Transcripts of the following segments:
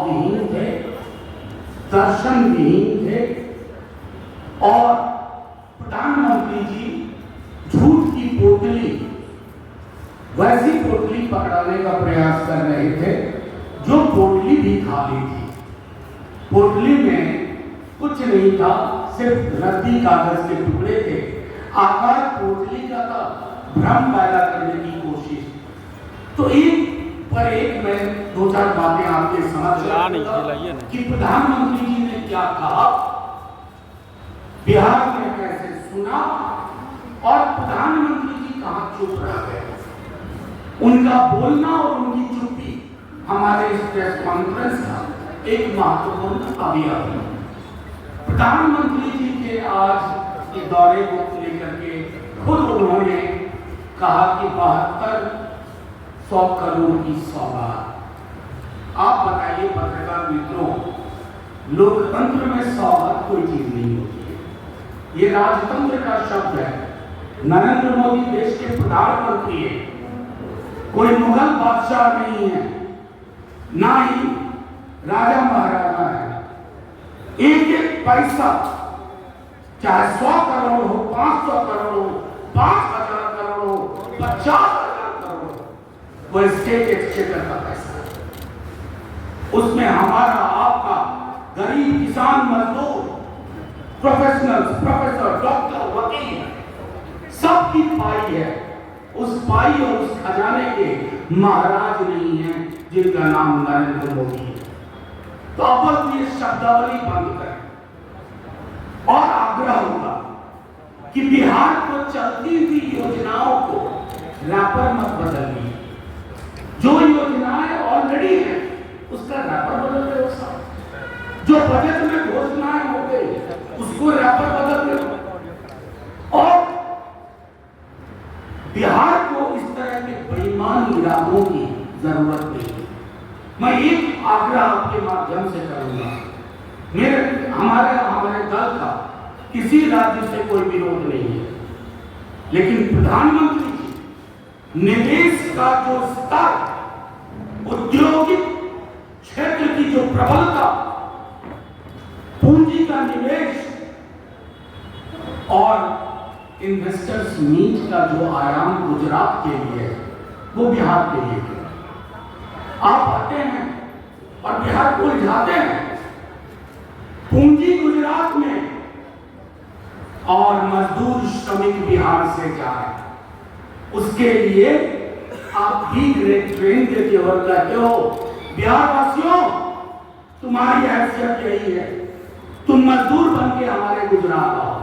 विहीन थे, दर्शन विहीन थे और प्रधानमंत्री जी झूठ की पोटली, वैसी पोटली पकड़ाने का प्रयास कर रहे थे जो पोटली भी खाली थी। पोटली में कुछ नहीं था, सिर्फ रद्दी कागज के टुकड़े थे। आकार पोटली का था, भ्रम पैदा करने की कोशिश। तो एक पर एक मैं दो चार बातें आपके समझ कि प्रधानमंत्री जी ने क्या कहा, बिहार में कैसे सुना और प्रधानमंत्री जी कहां चुप रह गए। उनका बोलना और उनकी चुप्पी हमारे इस प्रेस कॉन्फ्रेंस का एक महत्वपूर्ण अवयव है। प्रधानमंत्री जी के आज के दौरे को लेकर के खुद उन्होंने कहा कि 7200 करोड़ की सौगात। आप बताइए पत्रकार मित्रों, लोकतंत्र में सौगात कोई चीज नहीं होती है, ये राजतंत्र का शब्द है। नरेंद्र मोदी देश के प्रधानमंत्री है, कोई मुगल बादशाह नहीं है, ना ही राजा महाराजा है। एक एक पैसा चाहे 100 करोड़ हो, 500 करोड़ हो, 5000 करोड़ हो, 50,000 करोड़ हो, वो स्टेट एक्सचेकर का पैसा है। उसमें हमारा, आपका, गरीब, किसान, मजदूर, प्रोफेशनल्स, प्रोफेसर, डॉक्टर, वकील, सबकी पाई है। उस पाई और उस खजाने के महाराज नहीं है जिनका नाम नरेंद्र मोदी है। तो अब ये शब्दावली बंद करें और आग्रह होगा कि बिहार को चलती हुई योजनाओं को रैपर मत बदलिए। जो योजनाएं ऑलरेडी हैं उसका रैपर बदल रहे हो साहब। जो बजट में घोषणाएं हो गई उसको रैपर बदल रहे हो। और बिहार को इस तरह के बेईमान इरादों की जरूरत नहीं है। मैं एक आग्रह आपके माध्यम से करूंगा, हमारे दल का किसी राज्य से कोई विरोध नहीं है, लेकिन प्रधानमंत्री जी निवेश का जो स्तर, औद्योगिक क्षेत्र की जो प्रबलता, पूंजी का निवेश और इन्वेस्टर्स मीट का जो आयाम गुजरात के लिए है वो बिहार के लिए है। आप आते हैं और बिहार को उलझाते हैं, पूंजी गुजरात में और मजदूर श्रमिक बिहार से जाए, उसके लिए आप भी ट्रेन देते हो और कहते हो बिहार वासियों तुम्हारी हैसियत यही है, तुम मजदूर बन के हमारे गुजरात आओ।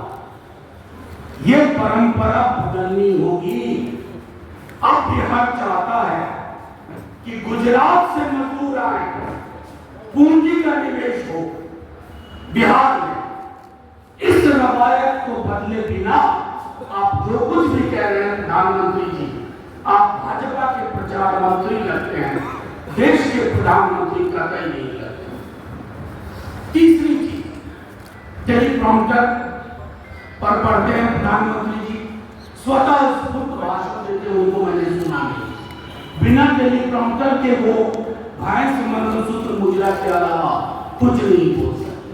ये परंपरा बदलनी होगी। अब बिहार चाहता है कि गुजरात से मजदूर आए, पूंजी का निवेश हो बिहार में। इस रवायत को बदले बिना आप जो कुछ भी कह रहे हैं प्रधानमंत्री जी, आप भाजपा के प्रचार मंत्री लगते हैं, देश के प्रधानमंत्री कतई नहीं लगते। तीसरी चीज, टेलीप्रॉम्प्टर पर पढ़ते हैं प्रधानमंत्री जी, स्वतः स्फूर्त भाषण देते हैं, उनको मैंने सुना नहीं। बिना टेलीप्रॉम्प्टर के वो भैंस मंगलसूत्र मुजरा के अलावा कुछ नहीं बोल सकते।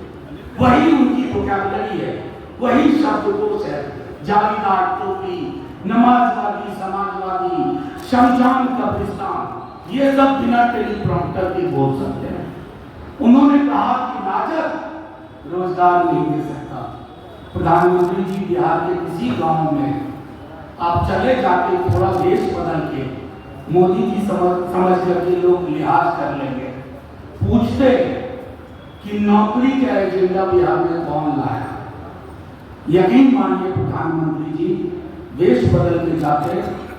वही उनकी वोकैबुलरी है, वही शब्दकोश है। जालीदार टोपी, नमाजवादी, समाजवादी, शमशान, कब्रिस्तान, ये सब बिना टेलीप्रॉम्प्टर के बोल सकते हैं। उन्होंने कहा कि राजग रोजगार नहीं दे सकता। प्रधानमंत्री जी, बिहार के किसी गांव में आप चले जाके थोड़ा देश बदल के, मोदी जी समझ करके लोग लिहाज कर लेंगे। पूछते कि नौकरी का एजेंडा बिहार में कौन लाया। यकीन मानिए प्रधानमंत्री जी, देश बदल के जाते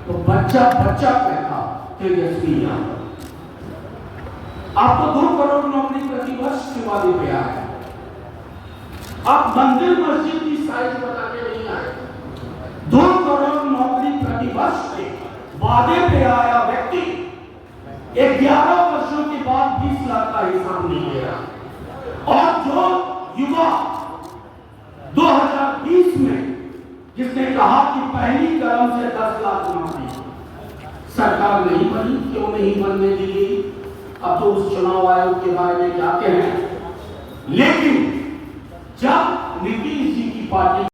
तो बच्चा बच्चा कहता तेजस्वी यादव। आप तो 2 करोड़ नौकरी प्रति वर्ष के वादे पे आए, आप मंदिर मस्जिद की साइज बता के नहीं आए। 2 करोड़ नौकरी प्रति वर्ष के वादे पे आया व्यक्ति 11 वर्षों के बाद 20 लाख का हिसाब नहीं दे रहा। और जो युवा 2020 में जिसने कहा कि पहली कदम से 10 लाख नौकरी, सरकार नहीं बनी, क्यों नहीं बनने दी गई? अब तो उस चुनाव आयोग के बारे में जाते हैं, लेकिन जब नीतीश जी की पार्टी